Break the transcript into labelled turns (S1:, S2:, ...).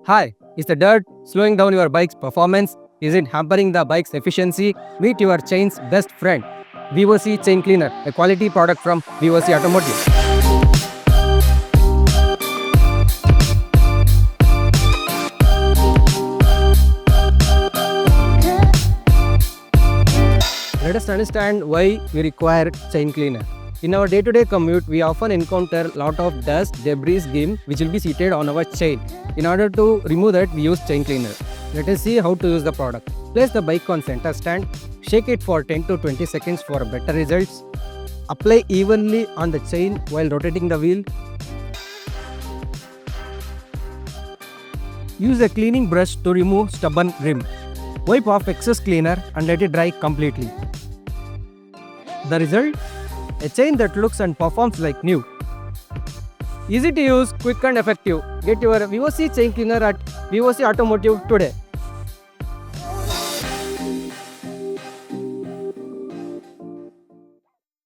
S1: Hi, is the dirt slowing down your bike's performance? Is it hampering the bike's efficiency? Meet your chain's best friend, VOC Chain Cleaner, a quality product from VOC Automotive. Let us understand why we require chain cleaner. In our day-to-day commute, we often encounter a lot of dust, debris, gum which will be seated on our chain. In order to remove that, we use chain cleaner. Let us see how to use the product. Place the bike on center stand, shake it for 10 to 20 seconds for better results. Apply evenly on the chain while rotating the wheel. Use a cleaning brush to remove stubborn rim. Wipe off excess cleaner and let it dry completely. The result? A chain that looks and performs like new. Easy to use, quick and effective. Get your VOC chain cleaner at VOC Automotive today.